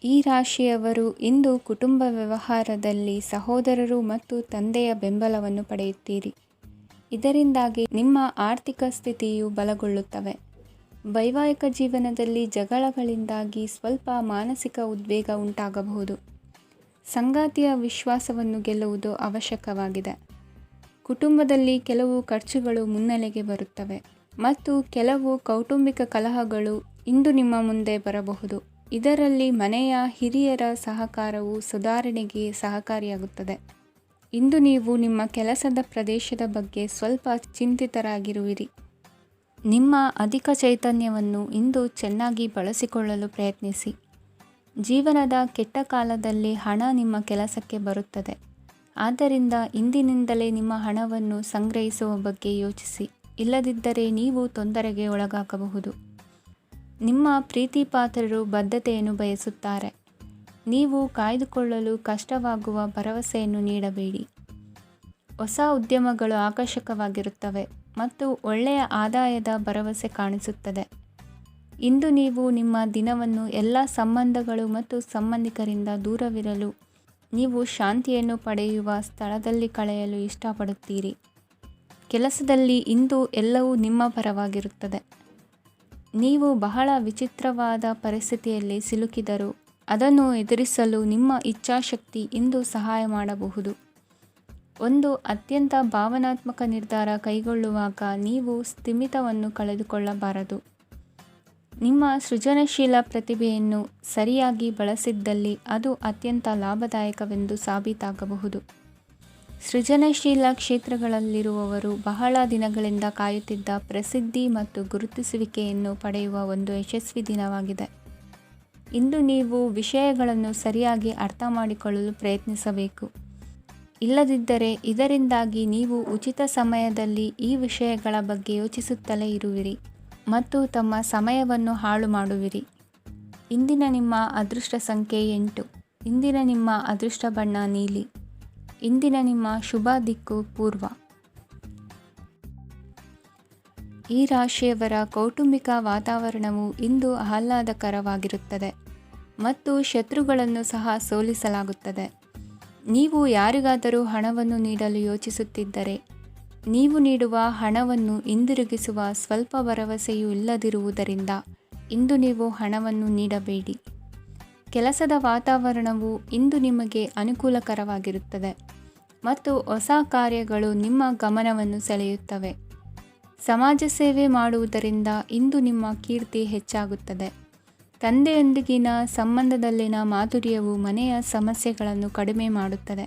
ಈ ರಾಶಿಯವರು ಇಂದು ಕುಟುಂಬ ವ್ಯವಹಾರದಲ್ಲಿ ಸಹೋದರರು ಮತ್ತು ತಂದೆಯ ಬೆಂಬಲವನ್ನು ಪಡೆಯುತ್ತೀರಿ. ಇದರಿಂದಾಗಿ ನಿಮ್ಮ ಆರ್ಥಿಕ ಸ್ಥಿತಿಯು ಬಲಗೊಳ್ಳುತ್ತವೆ. ವೈವಾಹಿಕ ಜೀವನದಲ್ಲಿ ಜಗಳಗಳಿಂದಾಗಿ ಸ್ವಲ್ಪ ಮಾನಸಿಕ ಉದ್ವೇಗ ಉಂಟಾಗಬಹುದು. ಸಂಗಾತಿಯ ವಿಶ್ವಾಸವನ್ನು ಗೆಲ್ಲುವುದು ಅವಶ್ಯಕವಾಗಿದೆ. ಕುಟುಂಬದಲ್ಲಿ ಕೆಲವು ಖರ್ಚುಗಳು ಮುನ್ನೆಲೆಗೆ ಬರುತ್ತವೆ ಮತ್ತು ಕೆಲವು ಕೌಟುಂಬಿಕ ಕಲಹಗಳು ಇಂದು ನಿಮ್ಮ ಮುಂದೆ ಬರಬಹುದು. ಇದರಲ್ಲಿ ಮನೆಯ ಹಿರಿಯರ ಸಹಕಾರವು ಸುಧಾರಣೆಗೆ ಸಹಕಾರಿಯಾಗುತ್ತದೆ. ಇಂದು ನೀವು ನಿಮ್ಮ ಕೆಲಸದ ಪ್ರದೇಶದ ಬಗ್ಗೆ ಸ್ವಲ್ಪ ಚಿಂತಿತರಾಗಿರುವಿರಿ. ನಿಮ್ಮ ಅಧಿಕ ಚೈತನ್ಯವನ್ನು ಇಂದು ಚೆನ್ನಾಗಿ ಬಳಸಿಕೊಳ್ಳಲು ಪ್ರಯತ್ನಿಸಿ. ಜೀವನದ ಕೆಟ್ಟ ಕಾಲದಲ್ಲಿ ಹಣ ನಿಮ್ಮ ಕೆಲಸಕ್ಕೆ ಬರುತ್ತದೆ. ಆದ್ದರಿಂದ ಇಂದಿನಿಂದಲೇ ನಿಮ್ಮ ಹಣವನ್ನು ಸಂಗ್ರಹಿಸುವ ಬಗ್ಗೆ ಯೋಚಿಸಿ. ಇಲ್ಲದಿದ್ದರೆ ನೀವು ತೊಂದರೆಗೆ ಒಳಗಾಗಬಹುದು. ನಿಮ್ಮ ಪ್ರೀತಿಪಾತ್ರರು ಬದ್ಧತೆಯನ್ನು ಬಯಸುತ್ತಾರೆ. ನೀವು ಕಾಯ್ದುಕೊಳ್ಳಲು ಕಷ್ಟವಾಗುವ ಭರವಸೆಯನ್ನು ನೀಡಬೇಡಿ. ಹೊಸ ಉದ್ಯಮಗಳು ಆಕರ್ಷಕವಾಗಿರುತ್ತವೆ ಮತ್ತು ಒಳ್ಳೆಯ ಆದಾಯದ ಭರವಸೆ ಕಾಣಿಸುತ್ತದೆ. ಇಂದು ನೀವು ನಿಮ್ಮ ದಿನವನ್ನು ಎಲ್ಲ ಸಂಬಂಧಗಳು ಮತ್ತು ಸಂಬಂಧಿಕರಿಂದ ದೂರವಿರಲು ನೀವು ಶಾಂತಿಯನ್ನು ಪಡೆಯುವ ಸ್ಥಳದಲ್ಲಿ ಕಳೆಯಲು ಇಷ್ಟಪಡುತ್ತೀರಿ. ಕೆಲಸದಲ್ಲಿ ಇಂದು ಎಲ್ಲವೂ ನಿಮ್ಮ ಪರವಾಗಿರುತ್ತದೆ. ನೀವು ಬಹಳ ವಿಚಿತ್ರವಾದ ಪರಿಸ್ಥಿತಿಯಲ್ಲಿ ಸಿಲುಕಿದರೂ ಅದನ್ನು ಎದುರಿಸಲು ನಿಮ್ಮ ಇಚ್ಛಾಶಕ್ತಿ ಇಂದು ಸಹಾಯ ಮಾಡಬಹುದು. ಒಂದು ಅತ್ಯಂತ ಭಾವನಾತ್ಮಕ ನಿರ್ಧಾರ ಕೈಗೊಳ್ಳುವಾಗ ನೀವು ಸ್ಥಿಮಿತವನ್ನು ಕಳೆದುಕೊಳ್ಳಬಾರದು. ನಿಮ್ಮ ಸೃಜನಶೀಲ ಪ್ರತಿಭೆಯನ್ನು ಸರಿಯಾಗಿ ಬಳಸಿದ್ದಲ್ಲಿ ಅದು ಅತ್ಯಂತ ಲಾಭದಾಯಕವೆಂದು ಸಾಬೀತಾಗಬಹುದು. ಸೃಜನಶೀಲ ಕ್ಷೇತ್ರಗಳಲ್ಲಿರುವವರು ಬಹಳ ದಿನಗಳಿಂದ ಕಾಯುತ್ತಿದ್ದ ಪ್ರಸಿದ್ಧಿ ಮತ್ತು ಗುರುತಿಸುವಿಕೆಯನ್ನು ಪಡೆಯುವ ಒಂದು ಯಶಸ್ವಿ ದಿನವಾಗಿದೆ. ಇಂದು ನೀವು ವಿಷಯಗಳನ್ನು ಸರಿಯಾಗಿ ಅರ್ಥ ಮಾಡಿಕೊಳ್ಳಲು ಪ್ರಯತ್ನಿಸಬೇಕು. ಇಲ್ಲದಿದ್ದರೆ ಇದರಿಂದಾಗಿ ನೀವು ಉಚಿತ ಸಮಯದಲ್ಲಿ ಈ ವಿಷಯಗಳ ಬಗ್ಗೆ ಯೋಚಿಸುತ್ತಲೇ ಇರುವಿರಿ ಮತ್ತು ತಮ್ಮ ಸಮಯವನ್ನು ಹಾಳು ಮಾಡುವಿರಿ. ಇಂದಿನ ನಿಮ್ಮ ಅದೃಷ್ಟ ಸಂಖ್ಯೆ 8. ಇಂದಿನ ನಿಮ್ಮ ಅದೃಷ್ಟ ಬಣ್ಣ ನೀಲಿ. ಇಂದಿನ ನಿಮ್ಮ ಶುಭ ದಿಕ್ಕು ಪೂರ್ವ. ಈ ರಾಶಿಯವರ ಕೌಟುಂಬಿಕ ವಾತಾವರಣವು ಇಂದು ಆಹ್ಲಾದಕರವಾಗಿರುತ್ತದೆ ಮತ್ತು ಶತ್ರುಗಳನ್ನು ಸಹ ಸೋಲಿಸಲಾಗುತ್ತದೆ. ನೀವು ಯಾರಿಗಾದರೂ ಹಣವನ್ನು ನೀಡಲು ಯೋಚಿಸುತ್ತಿದ್ದರೆ ನೀವು ನೀಡುವ ಹಣವನ್ನು ಹಿಂದಿರುಗಿಸುವ ಸ್ವಲ್ಪ ಭರವಸೆಯೂ ಇಲ್ಲದಿರುವುದರಿಂದ ಇಂದು ನೀವು ಹಣವನ್ನು ನೀಡಬೇಡಿ. ಕೆಲಸದ ವಾತಾವರಣವು ಇಂದು ನಿಮಗೆ ಅನುಕೂಲಕರವಾಗಿರುತ್ತದೆ ಮತ್ತು ಹೊಸ ಕಾರ್ಯಗಳು ನಿಮ್ಮ ಗಮನವನ್ನು ಸೆಳೆಯುತ್ತವೆ. ಸಮಾಜ ಸೇವೆ ಮಾಡುವುದರಿಂದ ಇಂದು ನಿಮ್ಮ ಕೀರ್ತಿ ಹೆಚ್ಚಾಗುತ್ತದೆ. ತಂದೆಯೊಂದಿಗಿನ ಸಂಬಂಧದಲ್ಲಿನ ಮಾಧುರ್ಯವು ಮನೆಯ ಸಮಸ್ಯೆಗಳನ್ನು ಕಡಿಮೆ ಮಾಡುತ್ತದೆ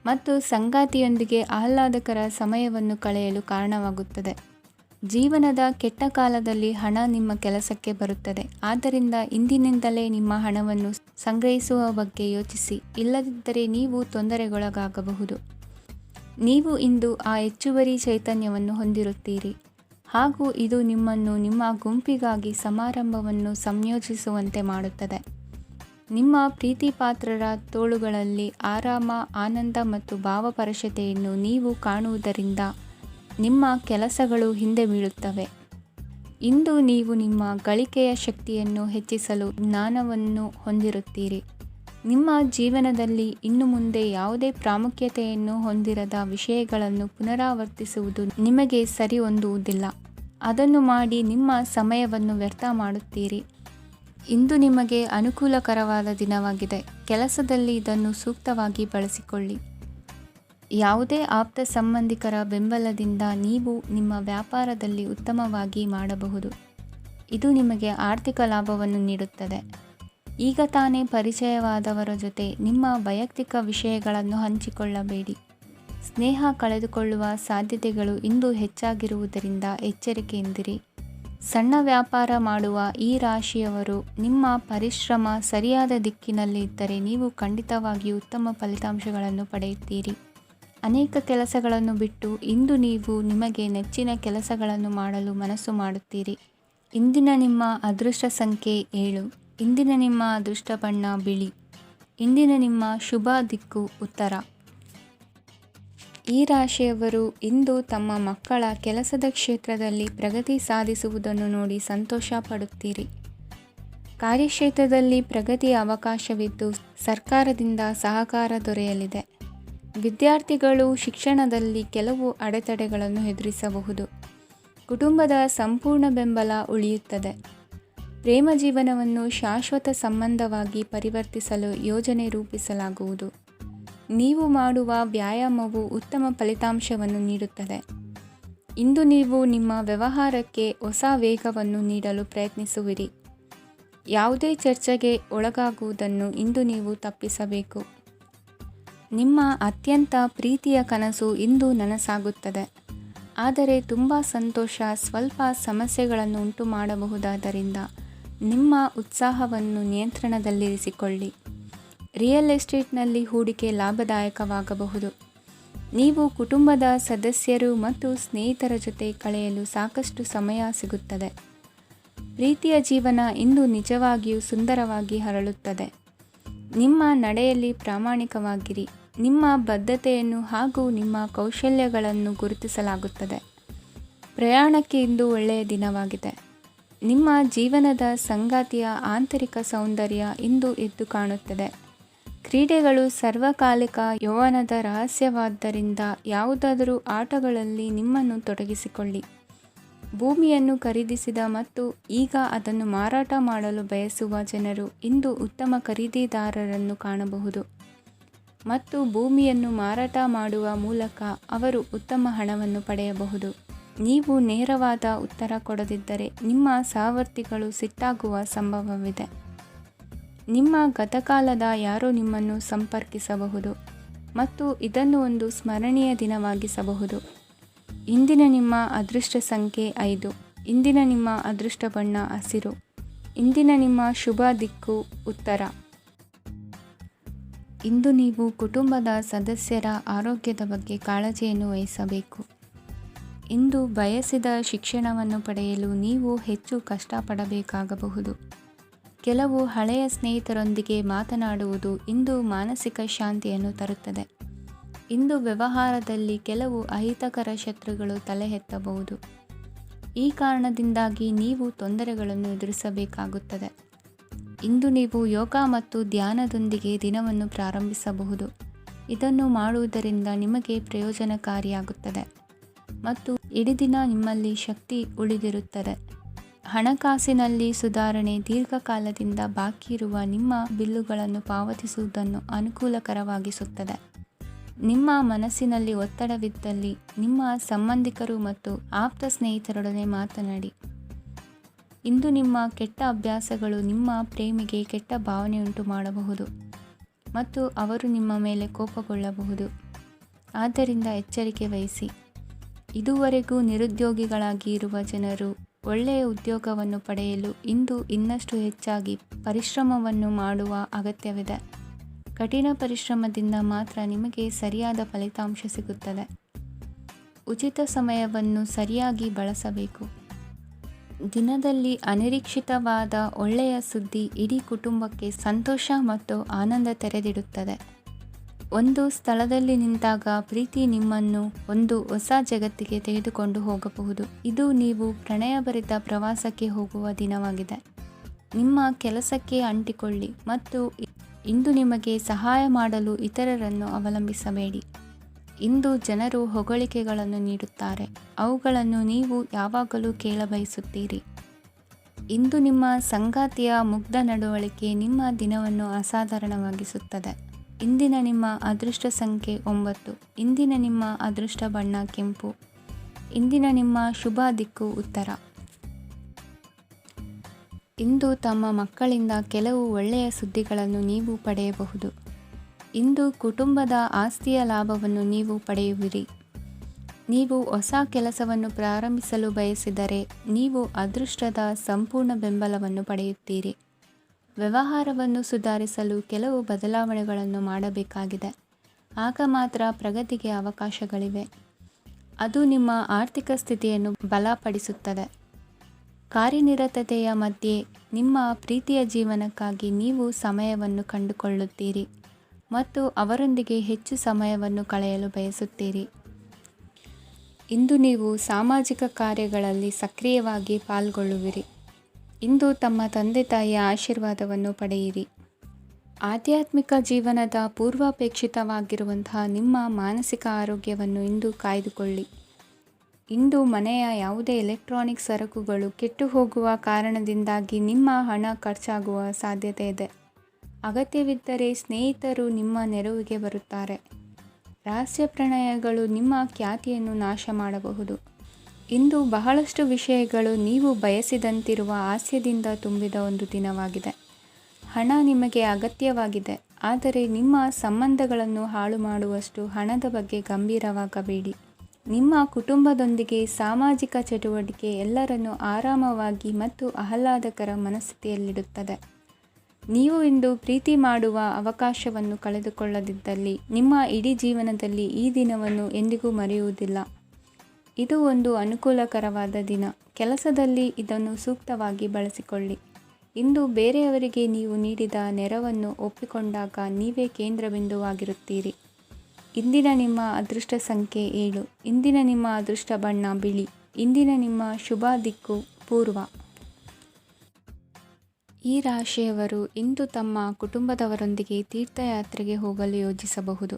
ಮತ್ತು ಸಂಗಾತಿಯೊಂದಿಗೆ ಆಹ್ಲಾದಕರ ಸಮಯವನ್ನು ಕಳೆಯಲು ಕಾರಣವಾಗುತ್ತದೆ. ಜೀವನದ ಕೆಟ್ಟ ಕಾಲದಲ್ಲಿ ಹಣ ನಿಮ್ಮ ಕೆಲಸಕ್ಕೆ ಬರುತ್ತದೆ. ಆದ್ದರಿಂದ ಇಂದಿನಿಂದಲೇ ನಿಮ್ಮ ಹಣವನ್ನು ಸಂಗ್ರಹಿಸುವ ಬಗ್ಗೆ ಯೋಚಿಸಿ. ಇಲ್ಲದಿದ್ದರೆ ನೀವು ತೊಂದರೆಗೊಳಗಾಗಬಹುದು. ನೀವು ಇಂದು ಆ ಹೆಚ್ಚುವರಿ ಚೈತನ್ಯವನ್ನು ಹೊಂದಿರುತ್ತೀರಿ ಹಾಗೂ ಇದು ನಿಮ್ಮನ್ನು ನಿಮ್ಮ ಗುಂಪಿಗಾಗಿ ಸಮಾರಂಭವನ್ನು ಸಂಯೋಜಿಸುವಂತೆ ಮಾಡುತ್ತದೆ. ನಿಮ್ಮ ಪ್ರೀತಿಪಾತ್ರರ ತೋಳುಗಳಲ್ಲಿ ಆರಾಮ, ಆನಂದ ಮತ್ತು ಭಾವಪರಶತೆಯನ್ನು ನೀವು ಕಾಣುವುದರಿಂದ ನಿಮ್ಮ ಕೆಲಸಗಳು ಹಿಂದೆ ಬೀಳುತ್ತವೆ. ಇಂದು ನೀವು ನಿಮ್ಮ ಗಳಿಕೆಯ ಶಕ್ತಿಯನ್ನು ಹೆಚ್ಚಿಸಲು ಜ್ಞಾನವನ್ನು ಹೊಂದಿರುತ್ತೀರಿ. ನಿಮ್ಮ ಜೀವನದಲ್ಲಿ ಇನ್ನು ಮುಂದೆ ಯಾವುದೇ ಪ್ರಾಮುಖ್ಯತೆಯನ್ನು ಹೊಂದಿರದ ವಿಷಯಗಳನ್ನು ಪುನರಾವರ್ತಿಸುವುದು ನಿಮಗೆ ಸರಿ ಹೊಂದುವುದಿಲ್ಲ. ಅದನ್ನು ಮಾಡಿ ನಿಮ್ಮ ಸಮಯವನ್ನು ವ್ಯರ್ಥ ಮಾಡುತ್ತೀರಿ. ಇಂದು ನಿಮಗೆ ಅನುಕೂಲಕರವಾದ ದಿನವಾಗಿದೆ. ಕೆಲಸದಲ್ಲಿ ಇದನ್ನು ಸೂಕ್ತವಾಗಿ ಬಳಸಿಕೊಳ್ಳಿ. ಯಾವುದೇ ಆಪ್ತ ಸಂಬಂಧಿಕರ ಬೆಂಬಲದಿಂದ ನೀವು ನಿಮ್ಮ ವ್ಯಾಪಾರದಲ್ಲಿ ಉತ್ತಮವಾಗಿ ಮಾಡಬಹುದು. ಇದು ನಿಮಗೆ ಆರ್ಥಿಕ ಲಾಭವನ್ನು ನೀಡುತ್ತದೆ. ಈಗ ತಾನೇ ಪರಿಚಯವಾದವರ ಜೊತೆ ನಿಮ್ಮ ವೈಯಕ್ತಿಕ ವಿಷಯಗಳನ್ನು ಹಂಚಿಕೊಳ್ಳಬೇಡಿ. ಸ್ನೇಹ ಕಳೆದುಕೊಳ್ಳುವ ಸಾಧ್ಯತೆಗಳು ಇಂದು ಹೆಚ್ಚಾಗಿರುವುದರಿಂದ ಎಚ್ಚರಿಕೆಯಿಂದಿರಿ. ಸಣ್ಣ ವ್ಯಾಪಾರ ಮಾಡುವ ಈ ರಾಶಿಯವರು ನಿಮ್ಮ ಪರಿಶ್ರಮ ಸರಿಯಾದ ದಿಕ್ಕಿನಲ್ಲಿ ಇದ್ದರೆ ನೀವು ಖಂಡಿತವಾಗಿಯೂ ಉತ್ತಮ ಫಲಿತಾಂಶಗಳನ್ನು ಪಡೆಯುತ್ತೀರಿ. ಅನೇಕ ಕೆಲಸಗಳನ್ನು ಬಿಟ್ಟು ಇಂದು ನೀವು ನಿಮಗೆ ನೆಚ್ಚಿನ ಕೆಲಸಗಳನ್ನು ಮಾಡಲು ಮನಸ್ಸು ಮಾಡುತ್ತೀರಿ. ಇಂದಿನ ನಿಮ್ಮ ಅದೃಷ್ಟ ಸಂಖ್ಯೆ 7. ಇಂದಿನ ನಿಮ್ಮ ಅದೃಷ್ಟ ಬಣ್ಣ ಬಿಳಿ. ಇಂದಿನ ನಿಮ್ಮ ಶುಭ ದಿಕ್ಕು ಉತ್ತರ. ಈ ರಾಶಿಯವರು ಇಂದು ತಮ್ಮ ಮಕ್ಕಳ ಕೆಲಸದ ಕ್ಷೇತ್ರದಲ್ಲಿ ಪ್ರಗತಿ ಸಾಧಿಸುವುದನ್ನು ನೋಡಿ ಸಂತೋಷ ಪಡುತ್ತೀರಿ. ಕಾರ್ಯಕ್ಷೇತ್ರದಲ್ಲಿ ಪ್ರಗತಿಯ ಅವಕಾಶವಿದ್ದು ಸರ್ಕಾರದಿಂದ ಸಹಕಾರ ದೊರೆಯಲಿದೆ. ವಿದ್ಯಾರ್ಥಿಗಳು ಶಿಕ್ಷಣದಲ್ಲಿ ಕೆಲವು ಅಡೆತಡೆಗಳನ್ನು ಎದುರಿಸಬಹುದು. ಕುಟುಂಬದ ಸಂಪೂರ್ಣ ಬೆಂಬಲ ಉಳಿಯುತ್ತದೆ. ಪ್ರೇಮ ಜೀವನವನ್ನು ಶಾಶ್ವತ ಸಂಬಂಧವಾಗಿ ಪರಿವರ್ತಿಸಲು ಯೋಜನೆ ರೂಪಿಸಲಾಗುವುದು. ನೀವು ಮಾಡುವ ವ್ಯಾಯಾಮವು ಉತ್ತಮ ಫಲಿತಾಂಶವನ್ನು ನೀಡುತ್ತದೆ. ಇಂದು ನೀವು ನಿಮ್ಮ ವ್ಯವಹಾರಕ್ಕೆ ಹೊಸ ವೇಗವನ್ನು ನೀಡಲು ಪ್ರಯತ್ನಿಸುವಿರಿ. ಯಾವುದೇ ಚರ್ಚೆಗೆ ಒಳಗಾಗುವುದನ್ನು ಇಂದು ನೀವು ತಪ್ಪಿಸಬೇಕು. ನಿಮ್ಮ ಅತ್ಯಂತ ಪ್ರೀತಿಯ ಕನಸು ಇಂದು ನನಸಾಗುತ್ತದೆ. ಆದರೆ ತುಂಬ ಸಂತೋಷ ಸ್ವಲ್ಪ ಸಮಸ್ಯೆಗಳನ್ನು ಉಂಟು ಮಾಡಬಹುದಾದ್ದರಿಂದ ನಿಮ್ಮ ಉತ್ಸಾಹವನ್ನು ನಿಯಂತ್ರಣದಲ್ಲಿರಿಸಿಕೊಳ್ಳಿ. ರಿಯಲ್ ಎಸ್ಟೇಟ್ನಲ್ಲಿ ಹೂಡಿಕೆ ಲಾಭದಾಯಕವಾಗಬಹುದು. ನೀವು ಕುಟುಂಬದ ಸದಸ್ಯರು ಮತ್ತು ಸ್ನೇಹಿತರ ಜೊತೆ ಕಳೆಯಲು ಸಾಕಷ್ಟು ಸಮಯ ಸಿಗುತ್ತದೆ. ಪ್ರೀತಿಯ ಜೀವನ ಇಂದು ನಿಜವಾಗಿಯೂ ಸುಂದರವಾಗಿ ಹರಳುತ್ತದೆ. ನಿಮ್ಮ ನಡೆಯಲ್ಲಿ ಪ್ರಾಮಾಣಿಕವಾಗಿರಿ. ನಿಮ್ಮ ಬದ್ಧತೆಯನ್ನು ಹಾಗೂ ನಿಮ್ಮ ಕೌಶಲ್ಯಗಳನ್ನು ಗುರುತಿಸಲಾಗುತ್ತದೆ. ಪ್ರಯಾಣಕ್ಕೆ ಇಂದು ಒಳ್ಳೆಯ ದಿನವಾಗಿದೆ. ನಿಮ್ಮ ಜೀವನದ ಸಂಗಾತಿಯ ಆಂತರಿಕ ಸೌಂದರ್ಯ ಇಂದು ಎದ್ದು ಕಾಣುತ್ತದೆ. ಕ್ರೀಡೆಗಳು ಸರ್ವಕಾಲಿಕ ಯೌವನದ ರಹಸ್ಯವಾದ್ದರಿಂದ ಯಾವುದಾದರೂ ಆಟಗಳಲ್ಲಿ ನಿಮ್ಮನ್ನು ತೊಡಗಿಸಿಕೊಳ್ಳಿ. ಭೂಮಿಯನ್ನು ಖರೀದಿಸಿದ ಮತ್ತು ಈಗ ಅದನ್ನು ಮಾರಾಟ ಮಾಡಲು ಬಯಸುವ ಜನರು ಇಂದು ಉತ್ತಮ ಖರೀದಿದಾರರನ್ನು ಕಾಣಬಹುದು ಮತ್ತು ಭೂಮಿಯನ್ನು ಮಾರಾಟ ಮಾಡುವ ಮೂಲಕ ಅವರು ಉತ್ತಮ ಹಣವನ್ನು ಪಡೆಯಬಹುದು. ನೀವು ನೇರವಾದ ಉತ್ತರ ಕೊಡದಿದ್ದರೆ ನಿಮ್ಮ ಸಹವರ್ತಿಗಳು ಸಿಟ್ಟಾಗುವ ಸಂಭವವಿದೆ. ನಿಮ್ಮ ಗತಕಾಲದ ಯಾರೋ ನಿಮ್ಮನ್ನು ಸಂಪರ್ಕಿಸಬಹುದು ಮತ್ತು ಇದನ್ನು ಒಂದು ಸ್ಮರಣೀಯ ದಿನವಾಗಿಸಬಹುದು. ಇಂದಿನ ನಿಮ್ಮ ಅದೃಷ್ಟ ಸಂಖ್ಯೆ 5. ಇಂದಿನ ನಿಮ್ಮ ಅದೃಷ್ಟ ಬಣ್ಣ ಹಸಿರು. ಇಂದಿನ ನಿಮ್ಮ ಶುಭ ದಿಕ್ಕು ಉತ್ತರ. ಇಂದು ನೀವು ಕುಟುಂಬದ ಸದಸ್ಯರ ಆರೋಗ್ಯದ ಬಗ್ಗೆ ಕಾಳಜಿಯನ್ನು ವಹಿಸಬೇಕು. ಇಂದು ಬಯಸಿದ ಶಿಕ್ಷಣವನ್ನು ಪಡೆಯಲು ನೀವು ಹೆಚ್ಚು ಕಷ್ಟಪಡಬೇಕಾಗಬಹುದು. ಕೆಲವು ಹಳೆಯ ಸ್ನೇಹಿತರೊಂದಿಗೆ ಮಾತನಾಡುವುದು ಇಂದು ಮಾನಸಿಕ ಶಾಂತಿಯನ್ನು ತರುತ್ತದೆ. ಇಂದು ವ್ಯವಹಾರದಲ್ಲಿ ಕೆಲವು ಅಹಿತಕರ ಶತ್ರುಗಳು ತಲೆ ಎತ್ತಬಹುದು. ಈ ಕಾರಣದಿಂದಾಗಿ ನೀವು ತೊಂದರೆಗಳನ್ನು ಎದುರಿಸಬೇಕಾಗುತ್ತದೆ. ಇಂದು ನೀವು ಯೋಗ ಮತ್ತು ಧ್ಯಾನದೊಂದಿಗೆ ದಿನವನ್ನು ಪ್ರಾರಂಭಿಸಬಹುದು. ಇದನ್ನು ಮಾಡುವುದರಿಂದ ನಿಮಗೆ ಪ್ರಯೋಜನಕಾರಿಯಾಗುತ್ತದೆ ಮತ್ತು ಇಡೀ ದಿನ ನಿಮ್ಮಲ್ಲಿ ಶಕ್ತಿ ಉಳಿದಿರುತ್ತದೆ. ಹಣಕಾಸಿನಲ್ಲಿ ಸುಧಾರಣೆ ದೀರ್ಘಕಾಲದಿಂದ ಬಾಕಿ ಇರುವ ನಿಮ್ಮ ಬಿಲ್ಲುಗಳನ್ನು ಪಾವತಿಸುವುದನ್ನು ಅನುಕೂಲಕರವಾಗಿಸುತ್ತದೆ. ನಿಮ್ಮ ಮನಸ್ಸಿನಲ್ಲಿ ಒತ್ತಡವಿದ್ದಲ್ಲಿ ನಿಮ್ಮ ಸಂಬಂಧಿಕರು ಮತ್ತು ಆಪ್ತ ಸ್ನೇಹಿತರೊಡನೆ ಮಾತನಾಡಿ. ಇಂದು ನಿಮ್ಮ ಕೆಟ್ಟ ಅಭ್ಯಾಸಗಳು ನಿಮ್ಮ ಪ್ರೇಮಿಗೆ ಕೆಟ್ಟ ಭಾವನೆಯುಂಟು ಮಾಡಬಹುದು ಮತ್ತು ಅವರು ನಿಮ್ಮ ಮೇಲೆ ಕೋಪಗೊಳ್ಳಬಹುದು. ಆದ್ದರಿಂದ ಎಚ್ಚರಿಕೆ ವಹಿಸಿ. ಇದುವರೆಗೂ ನಿರುದ್ಯೋಗಿಗಳಾಗಿ ಇರುವ ಜನರು ಒಳ್ಳೆಯ ಉದ್ಯೋಗವನ್ನು ಪಡೆಯಲು ಇಂದು ಇನ್ನಷ್ಟು ಹೆಚ್ಚಾಗಿ ಪರಿಶ್ರಮವನ್ನು ಮಾಡುವ ಅಗತ್ಯವಿದೆ. ಕಠಿಣ ಪರಿಶ್ರಮದಿಂದ ಮಾತ್ರ ನಿಮಗೆ ಸರಿಯಾದ ಫಲಿತಾಂಶ ಸಿಗುತ್ತದೆ. ಉಚಿತ ಸಮಯವನ್ನು ಸರಿಯಾಗಿ ಬಳಸಬೇಕು. ದಿನದಲ್ಲಿ ಅನಿರೀಕ್ಷಿತವಾದ ಒಳ್ಳೆಯ ಸುದ್ದಿ ಇಡೀ ಕುಟುಂಬಕ್ಕೆ ಸಂತೋಷ ಮತ್ತು ಆನಂದ ತೆರೆದಿಡುತ್ತದೆ. ಒಂದು ಸ್ಥಳದಲ್ಲಿ ನಿಂತಾಗ ಪ್ರೀತಿ ನಿಮ್ಮನ್ನು ಒಂದು ಹೊಸ ಜಗತ್ತಿಗೆ ತೆಗೆದುಕೊಂಡು ಹೋಗಬಹುದು. ಇದು ನೀವು ಪ್ರಣಯಭರಿತ ಪ್ರವಾಸಕ್ಕೆ ಹೋಗುವ ದಿನವಾಗಿದೆ. ನಿಮ್ಮ ಕೆಲಸಕ್ಕೆ ಅಂಟಿಕೊಳ್ಳಿ ಮತ್ತು ಇಂದು ನಿಮಗೆ ಸಹಾಯ ಮಾಡಲು ಇತರರನ್ನು ಅವಲಂಬಿಸಬೇಡಿ. ಇಂದು ಜನರು ಹೊಗಳಿಕೆಗಳನ್ನು ನೀಡುತ್ತಾರೆ. ಅವುಗಳನ್ನು ನೀವು ಯಾವಾಗಲೂ ಕೇಳಬಯಸುತ್ತೀರಿ. ಇಂದು ನಿಮ್ಮ ಸಂಗಾತಿಯ ಮುಗ್ಧ ನಡವಳಿಕೆ ನಿಮ್ಮ ದಿನವನ್ನು ಅಸಾಧಾರಣವಾಗಿಸುತ್ತದೆ. ಇಂದಿನ ನಿಮ್ಮ ಅದೃಷ್ಟ ಸಂಖ್ಯೆ 9. ಇಂದಿನ ನಿಮ್ಮ ಅದೃಷ್ಟ ಬಣ್ಣ ಕೆಂಪು. ಇಂದಿನ ನಿಮ್ಮ ಶುಭ ದಿಕ್ಕು ಉತ್ತರ. ಇಂದು ತಮ್ಮ ಮಕ್ಕಳಿಂದ ಕೆಲವು ಒಳ್ಳೆಯ ಸುದ್ದಿಗಳನ್ನು ನೀವು ಪಡೆಯಬಹುದು. ಇಂದು ಕುಟುಂಬದ ಆಸ್ತಿಯ ಲಾಭವನ್ನು ನೀವು ಪಡೆಯುವಿರಿ. ನೀವು ಹೊಸ ಕೆಲಸವನ್ನು ಪ್ರಾರಂಭಿಸಲು ಬಯಸಿದರೆ ನೀವು ಅದೃಷ್ಟದ ಸಂಪೂರ್ಣ ಬೆಂಬಲವನ್ನು ಪಡೆಯುತ್ತೀರಿ. ವ್ಯವಹಾರವನ್ನು ಸುಧಾರಿಸಲು ಕೆಲವು ಬದಲಾವಣೆಗಳನ್ನು ಮಾಡಬೇಕಾಗಿದೆ. ಆಗ ಮಾತ್ರ ಪ್ರಗತಿಗೆ ಅವಕಾಶಗಳಿವೆ. ಅದು ನಿಮ್ಮ ಆರ್ಥಿಕ ಸ್ಥಿತಿಯನ್ನು ಬಲಪಡಿಸುತ್ತದೆ. ಕಾರ್ಯನಿರತತೆಯ ಮಧ್ಯೆ ನಿಮ್ಮ ಪ್ರೀತಿಯ ಜೀವನಕ್ಕಾಗಿ ನೀವು ಸಮಯವನ್ನು ಕಂಡುಕೊಳ್ಳುತ್ತೀರಿ ಮತ್ತು ಅವರೊಂದಿಗೆ ಹೆಚ್ಚು ಸಮಯವನ್ನು ಕಳೆಯಲು ಬಯಸುತ್ತೀರಿ. ಇಂದು ನೀವು ಸಾಮಾಜಿಕ ಕಾರ್ಯಗಳಲ್ಲಿ ಸಕ್ರಿಯವಾಗಿ ಪಾಲ್ಗೊಳ್ಳುವಿರಿ. ಇಂದು ತಮ್ಮ ತಂದೆ ತಾಯಿಯ ಆಶೀರ್ವಾದವನ್ನು ಪಡೆಯಿರಿ. ಆಧ್ಯಾತ್ಮಿಕ ಜೀವನದ ಪೂರ್ವಾಪೇಕ್ಷಿತವಾಗಿರುವಂತಹ ನಿಮ್ಮ ಮಾನಸಿಕ ಆರೋಗ್ಯವನ್ನು ಇಂದು ಕಾಯ್ದುಕೊಳ್ಳಿ. ಇಂದು ಮನೆಯ ಯಾವುದೇ ಎಲೆಕ್ಟ್ರಾನಿಕ್ ಸರಕುಗಳು ಕೆಟ್ಟು ಹೋಗುವ ಕಾರಣದಿಂದಾಗಿ ನಿಮ್ಮ ಹಣ ಖರ್ಚಾಗುವ ಸಾಧ್ಯತೆ ಇದೆ. ಅಗತ್ಯವಿದ್ದರೆ ಸ್ನೇಹಿತರು ನಿಮ್ಮ ನೆರವಿಗೆ ಬರುತ್ತಾರೆ. ರಹಸ್ಯ ಪ್ರಣಯಗಳು ನಿಮ್ಮ ಖ್ಯಾತಿಯನ್ನು ನಾಶ ಮಾಡಬಹುದು. ಇಂದು ಬಹಳಷ್ಟು ವಿಷಯಗಳು ನೀವು ಬಯಸಿದಂತಿರುವ ಹಾಸ್ಯದಿಂದ ತುಂಬಿದ ಒಂದು ದಿನವಾಗಿದೆ. ಹಣ ನಿಮಗೆ ಅಗತ್ಯವಾಗಿದೆ, ಆದರೆ ನಿಮ್ಮ ಸಂಬಂಧಗಳನ್ನು ಹಾಳು ಮಾಡುವಷ್ಟು ಹಣದ ಬಗ್ಗೆ ಗಂಭೀರವಾಗಬೇಡಿ. ನಿಮ್ಮ ಕುಟುಂಬದೊಂದಿಗೆ ಸಾಮಾಜಿಕ ಚಟುವಟಿಕೆ ಎಲ್ಲರನ್ನೂ ಆರಾಮವಾಗಿ ಮತ್ತು ಆಹ್ಲಾದಕರ ಮನಸ್ಥಿತಿಯಲ್ಲಿಡುತ್ತದೆ. ನೀವು ಇಂದು ಪ್ರೀತಿ ಮಾಡುವ ಅವಕಾಶವನ್ನು ಕಳೆದುಕೊಳ್ಳದಿದ್ದಲ್ಲಿ ನಿಮ್ಮ ಇಡೀ ಜೀವನದಲ್ಲಿ ಈ ದಿನವನ್ನು ಎಂದಿಗೂ ಮರೆಯುವುದಿಲ್ಲ. ಇದು ಒಂದು ಅನುಕೂಲಕರವಾದ ದಿನ. ಕೆಲಸದಲ್ಲಿ ಇದನ್ನು ಸೂಕ್ತವಾಗಿ ಬಳಸಿಕೊಳ್ಳಿ. ಇಂದು ಬೇರೆಯವರಿಗೆ ನೀವು ನೀಡಿದ ನೆರವನ್ನು ಒಪ್ಪಿಕೊಂಡಾಗ ನೀವೇ ಕೇಂದ್ರಬಿಂದುವಾಗಿರುತ್ತೀರಿ. ಇಂದಿನ ನಿಮ್ಮ ಅದೃಷ್ಟ ಸಂಖ್ಯೆ 7. ಇಂದಿನ ನಿಮ್ಮ ಅದೃಷ್ಟ ಬಣ್ಣ ಬಿಳಿ. ಇಂದಿನ ನಿಮ್ಮ ಶುಭ ದಿಕ್ಕು ಪೂರ್ವ. ಈ ರಾಶಿಯವರು ಇಂದು ತಮ್ಮ ಕುಟುಂಬದವರೊಂದಿಗೆ ತೀರ್ಥಯಾತ್ರೆಗೆ ಹೋಗಲು ಯೋಜಿಸಬಹುದು.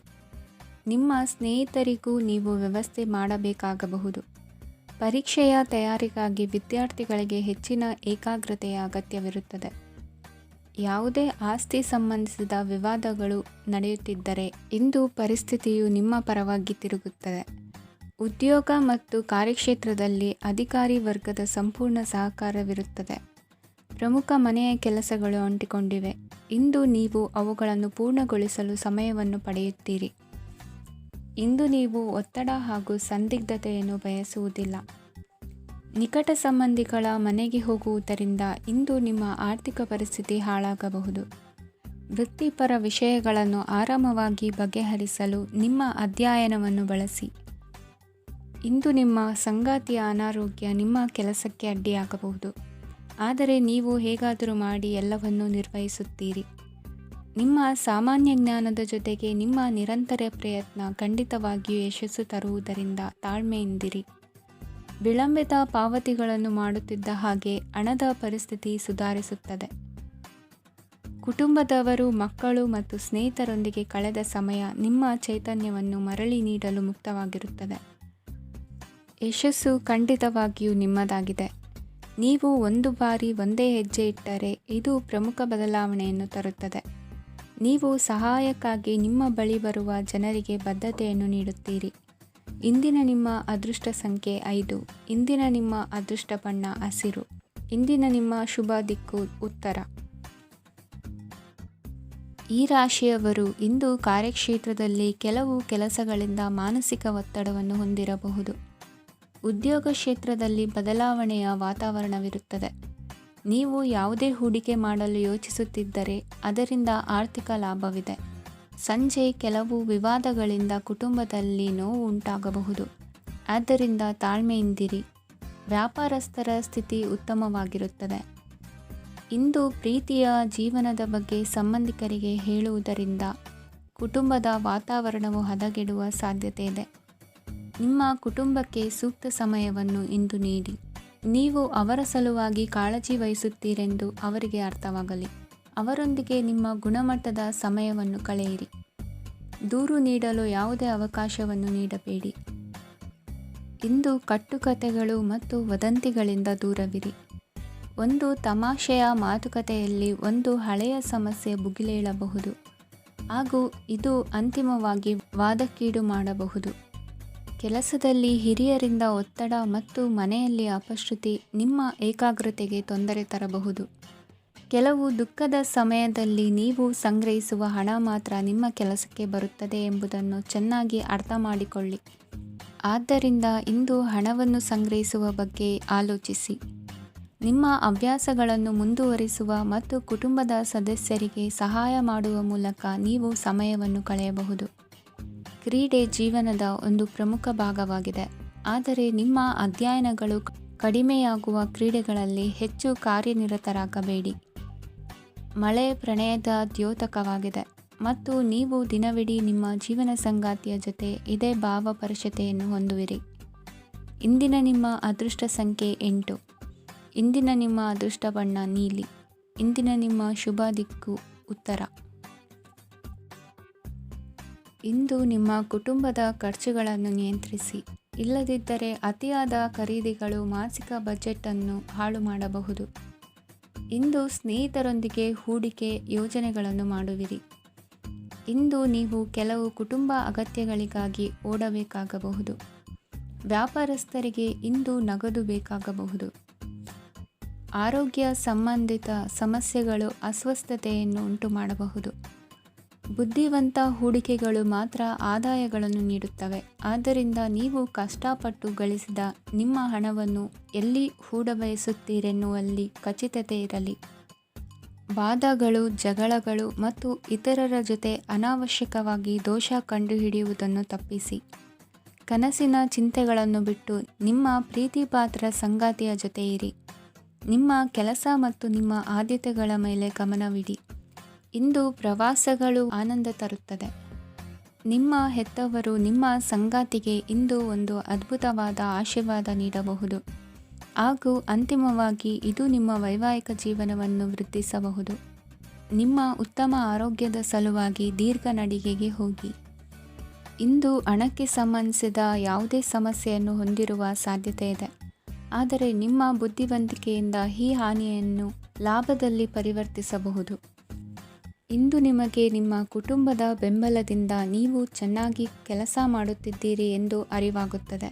ನಿಮ್ಮ ಸ್ನೇಹಿತರಿಗೂ ನೀವು ವ್ಯವಸ್ಥೆ ಮಾಡಬೇಕಾಗಬಹುದು. ಪರೀಕ್ಷೆಯ ತಯಾರಿಗಾಗಿ ವಿದ್ಯಾರ್ಥಿಗಳಿಗೆ ಹೆಚ್ಚಿನ ಏಕಾಗ್ರತೆಯ ಅಗತ್ಯವಿರುತ್ತದೆ. ಯಾವುದೇ ಆಸ್ತಿ ಸಂಬಂಧಿಸಿದ ವಿವಾದಗಳು ನಡೆಯುತ್ತಿದ್ದರೆ ಇಂದು ಪರಿಸ್ಥಿತಿಯು ನಿಮ್ಮ ಪರವಾಗಿ ತಿರುಗುತ್ತದೆ. ಉದ್ಯೋಗ ಮತ್ತು ಕಾರ್ಯಕ್ಷೇತ್ರದಲ್ಲಿ ಅಧಿಕಾರಿ ವರ್ಗದ ಸಂಪೂರ್ಣ ಸಹಕಾರವಿರುತ್ತದೆ. ಪ್ರಮುಖ ಮನೆಯ ಕೆಲಸಗಳು ಅಂಟಿಕೊಂಡಿವೆ. ಇಂದು ನೀವು ಅವುಗಳನ್ನು ಪೂರ್ಣಗೊಳಿಸಲು ಸಮಯವನ್ನು ಪಡೆಯುತ್ತೀರಿ. ಇಂದು ನೀವು ಒತ್ತಡ ಹಾಗೂ ಸಂದಿಗ್ಧತೆಯನ್ನು ಬಯಸುವುದಿಲ್ಲ. ನಿಕಟ ಸಂಬಂಧಿಗಳ ಮನೆಗೆ ಹೋಗುವುದರಿಂದ ಇಂದು ನಿಮ್ಮ ಆರ್ಥಿಕ ಪರಿಸ್ಥಿತಿ ಹಾಳಾಗಬಹುದು. ವೃತ್ತಿಪರ ವಿಷಯಗಳನ್ನು ಆರಾಮವಾಗಿ ಬಗೆಹರಿಸಲು ನಿಮ್ಮ ಅಧ್ಯಯನವನ್ನು ಬಳಸಿ. ಇಂದು ನಿಮ್ಮ ಸಂಗಾತಿಯ ಅನಾರೋಗ್ಯ ನಿಮ್ಮ ಕೆಲಸಕ್ಕೆ ಅಡ್ಡಿಯಾಗಬಹುದು, ಆದರೆ ನೀವು ಹೇಗಾದರೂ ಮಾಡಿ ಎಲ್ಲವನ್ನೂ ನಿರ್ವಹಿಸುತ್ತೀರಿ. ನಿಮ್ಮ ಸಾಮಾನ್ಯ ಜ್ಞಾನದ ಜೊತೆಗೆ ನಿಮ್ಮ ನಿರಂತರ ಪ್ರಯತ್ನ ಖಂಡಿತವಾಗಿಯೂ ಯಶಸ್ಸು ತರುವುದರಿಂದ ತಾಳ್ಮೆಯಿಂದಿರಿ. ವಿಳಂಬಿತ ಪಾವತಿಗಳನ್ನು ಮಾಡುತ್ತಿದ್ದ ಹಾಗೆ ಹಣದ ಪರಿಸ್ಥಿತಿ ಸುಧಾರಿಸುತ್ತದೆ. ಕುಟುಂಬದವರು, ಮಕ್ಕಳು ಮತ್ತು ಸ್ನೇಹಿತರೊಂದಿಗೆ ಕಳೆದ ಸಮಯ ನಿಮ್ಮ ಚೈತನ್ಯವನ್ನು ಮರಳಿ ನೀಡಲು ಮುಕ್ತವಾಗಿರುತ್ತದೆ. ಯಶಸ್ಸು ಖಂಡಿತವಾಗಿಯೂ ನಿಮ್ಮದಾಗಿದೆ. ನೀವು ಒಂದು ಬಾರಿ ಒಂದೇ ಹೆಜ್ಜೆ ಇಟ್ಟರೆ ಇದು ಪ್ರಮುಖ ಬದಲಾವಣೆಯನ್ನು ತರುತ್ತದೆ. ನೀವು ಸಹಾಯಕ್ಕಾಗಿ ನಿಮ್ಮ ಬಳಿ ಬರುವ ಜನರಿಗೆ ಬದ್ಧತೆಯನ್ನು ನೀಡುತ್ತೀರಿ. ಇಂದಿನ ನಿಮ್ಮ ಅದೃಷ್ಟ ಸಂಖ್ಯೆ 5. ಇಂದಿನ ನಿಮ್ಮ ಅದೃಷ್ಟ ಬಣ್ಣ ಹಸಿರು. ಇಂದಿನ ನಿಮ್ಮ ಶುಭ ದಿಕ್ಕು ಉತ್ತರ. ಈ ರಾಶಿಯವರು ಇಂದು ಕಾರ್ಯಕ್ಷೇತ್ರದಲ್ಲಿ ಕೆಲವು ಕೆಲಸಗಳಿಂದ ಮಾನಸಿಕ ಒತ್ತಡವನ್ನು ಹೊಂದಿರಬಹುದು. ಉದ್ಯೋಗ ಕ್ಷೇತ್ರದಲ್ಲಿ ಬದಲಾವಣೆಯ ವಾತಾವರಣವಿರುತ್ತದೆ. ನೀವು ಯಾವುದೇ ಹೂಡಿಕೆ ಮಾಡಲು ಯೋಚಿಸುತ್ತಿದ್ದರೆ ಅದರಿಂದ ಆರ್ಥಿಕ ಲಾಭವಿದೆ. ಸಂಜೆ ಕೆಲವು ವಿವಾದಗಳಿಂದ ಕುಟುಂಬದಲ್ಲಿ ನೋವು ಉಂಟಾಗಬಹುದು, ಆದ್ದರಿಂದ ತಾಳ್ಮೆಯಿಂದಿರಿ. ವ್ಯಾಪಾರಸ್ಥರ ಸ್ಥಿತಿ ಉತ್ತಮವಾಗಿರುತ್ತದೆ. ಇಂದು ಪ್ರೀತಿಯ ಜೀವನದ ಬಗ್ಗೆ ಸಂಬಂಧಿಕರಿಗೆ ಹೇಳುವುದರಿಂದ ಕುಟುಂಬದ ವಾತಾವರಣವು ಹದಗೆಡುವ ಸಾಧ್ಯತೆ ಇದೆ. ನಿಮ್ಮ ಕುಟುಂಬಕ್ಕೆ ಸೂಕ್ತ ಸಮಯವನ್ನು ಇಂದು ನೀಡಿ. ನೀವು ಅವರ ಸಲುವಾಗಿ ಕಾಳಜಿ ವಹಿಸುತ್ತೀರೆಂದು ಅವರಿಗೆ ಅರ್ಥವಾಗಲಿ. ಅವರೊಂದಿಗೆ ನಿಮ್ಮ ಗುಣಮಟ್ಟದ ಸಮಯವನ್ನು ಕಳೆಯಿರಿ. ದೂರು ನೀಡಲು ಯಾವುದೇ ಅವಕಾಶವನ್ನು ನೀಡಬೇಡಿ. ಇಂದು ಕಟ್ಟುಕತೆಗಳು ಮತ್ತು ವದಂತಿಗಳಿಂದ ದೂರವಿರಿ. ಒಂದು ತಮಾಷೆಯ ಮಾತುಕತೆಯಲ್ಲಿ ಒಂದು ಹಳೆಯ ಸಮಸ್ಯೆ ಭುಗಿಲೇಳಬಹುದು ಹಾಗೂ ಇದು ಅಂತಿಮವಾಗಿ ವಾದಕ್ಕೀಡು ಮಾಡಬಹುದು. ಕೆಲಸದಲ್ಲಿ ಹಿರಿಯರಿಂದ ಒತ್ತಡ ಮತ್ತು ಮನೆಯಲ್ಲಿ ಅಪಶ್ರುತಿ ನಿಮ್ಮ ಏಕಾಗ್ರತೆಗೆ ತೊಂದರೆ ತರಬಹುದು. ಕೆಲವು ದುಃಖದ ಸಮಯದಲ್ಲಿ ನೀವು ಸಂಗ್ರಹಿಸುವ ಹಣ ಮಾತ್ರ ನಿಮ್ಮ ಕೆಲಸಕ್ಕೆ ಬರುತ್ತದೆ ಎಂಬುದನ್ನು ಚೆನ್ನಾಗಿ ಅರ್ಥ ಮಾಡಿಕೊಳ್ಳಿ. ಆದ್ದರಿಂದ ಇಂದು ಹಣವನ್ನು ಸಂಗ್ರಹಿಸುವ ಬಗ್ಗೆ ಆಲೋಚಿಸಿ. ನಿಮ್ಮ ಹವ್ಯಾಸಗಳನ್ನು ಮುಂದುವರಿಸುವ ಮತ್ತು ಕುಟುಂಬದ ಸದಸ್ಯರಿಗೆ ಸಹಾಯ ಮಾಡುವ ಮೂಲಕ ನೀವು ಸಮಯವನ್ನು ಕಳೆಯಬಹುದು. ಕ್ರೀಡೆ ಜೀವನದ ಒಂದು ಪ್ರಮುಖ ಭಾಗವಾಗಿದೆ, ಆದರೆ ನಿಮ್ಮ ಅಧ್ಯಯನಗಳು ಕಡಿಮೆಯಾಗುವ ಕ್ರೀಡೆಗಳಲ್ಲಿ ಹೆಚ್ಚು ಕಾರ್ಯನಿರತರಾಗಬೇಡಿ. ಮಳೆ ಪ್ರಣಯದ ದ್ಯೋತಕವಾಗಿದೆ ಮತ್ತು ನೀವು ದಿನವಿಡೀ ನಿಮ್ಮ ಜೀವನ ಸಂಗಾತಿಯ ಜೊತೆ ಇದೇ ಭಾವಪರಶತೆಯನ್ನು ಹೊಂದುವಿರಿ. ಇಂದಿನ ನಿಮ್ಮ ಅದೃಷ್ಟ ಸಂಖ್ಯೆ 8. ಇಂದಿನ ನಿಮ್ಮ ಅದೃಷ್ಟ ಬಣ್ಣ ನೀಲಿ. ಇಂದಿನ ನಿಮ್ಮ ಶುಭ ದಿಕ್ಕು ಉತ್ತರ. ಇಂದು ನಿಮ್ಮ ಕುಟುಂಬದ ಖರ್ಚುಗಳನ್ನು ನಿಯಂತ್ರಿಸಿ. ಇಲ್ಲದಿದ್ದರೆ ಅತಿಯಾದ ಖರೀದಿಗಳು ಮಾಸಿಕ ಬಜೆಟನ್ನು ಹಾಳು ಮಾಡಬಹುದು. ಇಂದು ಸ್ನೇಹಿತರೊಂದಿಗೆ ಹೂಡಿಕೆ ಯೋಜನೆಗಳನ್ನು ಮಾಡುವಿರಿ. ಇಂದು ನೀವು ಕೆಲವು ಕುಟುಂಬ ಅಗತ್ಯಗಳಿಗಾಗಿ ಓಡಬೇಕಾಗಬಹುದು. ವ್ಯಾಪಾರಸ್ಥರಿಗೆ ಇಂದು ನಗದು ಬೇಕಾಗಬಹುದು. ಆರೋಗ್ಯ ಸಂಬಂಧಿತ ಸಮಸ್ಯೆಗಳು ಅಸ್ವಸ್ಥತೆಯನ್ನು ಉಂಟುಮಾಡಬಹುದು. ಬುದ್ಧಿವಂತ ಹೂಡಿಕೆಗಳು ಮಾತ್ರ ಆದಾಯಗಳನ್ನು ನೀಡುತ್ತವೆ. ಆದ್ದರಿಂದ ನೀವು ಕಷ್ಟಪಟ್ಟು ಗಳಿಸಿದ ನಿಮ್ಮ ಹಣವನ್ನು ಎಲ್ಲಿ ಹೂಡಬಯಸುತ್ತೀರೆನ್ನುವಲ್ಲಿ ಖಚಿತತೆ ಇರಲಿ. ವಾದಗಳು, ಜಗಳಗಳು ಮತ್ತು ಇತರರ ಜೊತೆ ಅನಾವಶ್ಯಕವಾಗಿ ದೋಷ ಕಂಡುಹಿಡಿಯುವುದನ್ನು ತಪ್ಪಿಸಿ. ಕನಸಿನ ಚಿಂತೆಗಳನ್ನು ಬಿಟ್ಟು ನಿಮ್ಮ ಪ್ರೀತಿಪಾತ್ರ ಸಂಗಾತಿಯ ಜೊತೆ ಇರಿ. ನಿಮ್ಮ ಕೆಲಸ ಮತ್ತು ನಿಮ್ಮ ಆದ್ಯತೆಗಳ ಮೇಲೆ ಗಮನವಿಡಿ. ಇಂದು ಪ್ರವಾಸಗಳು ಆನಂದ ತರುತ್ತದೆ. ನಿಮ್ಮ ಹೆತ್ತವರು ನಿಮ್ಮ ಸಂಗಾತಿಗೆ ಇಂದು ಒಂದು ಅದ್ಭುತವಾದ ಆಶೀರ್ವಾದ ನೀಡಬಹುದು ಹಾಗೂ ಅಂತಿಮವಾಗಿ ಇದು ನಿಮ್ಮ ವೈವಾಹಿಕ ಜೀವನವನ್ನು ವೃದ್ಧಿಸಬಹುದು. ನಿಮ್ಮ ಉತ್ತಮ ಆರೋಗ್ಯದ ಸಲುವಾಗಿ ದೀರ್ಘ ನಡಿಗೆಗೆ ಹೋಗಿ. ಇಂದು ಹಣಕ್ಕೆ ಸಂಬಂಧಿಸಿದ ಯಾವುದೇ ಸಮಸ್ಯೆಯನ್ನು ಹೊಂದಿರುವ ಸಾಧ್ಯತೆ ಇದೆ. ಆದರೆ ನಿಮ್ಮ ಬುದ್ಧಿವಂತಿಕೆಯಿಂದ ಈ ಹಾನಿಯನ್ನು ಲಾಭದಲ್ಲಿ ಪರಿವರ್ತಿಸಬಹುದು. ಇಂದು ನಿಮಗೆ ನಿಮ್ಮ ಕುಟುಂಬದ ಬೆಂಬಲದಿಂದ ನೀವು ಚೆನ್ನಾಗಿ ಕೆಲಸ ಮಾಡುತ್ತಿದ್ದೀರಿ ಎಂದು ಅರಿವಾಗುತ್ತದೆ.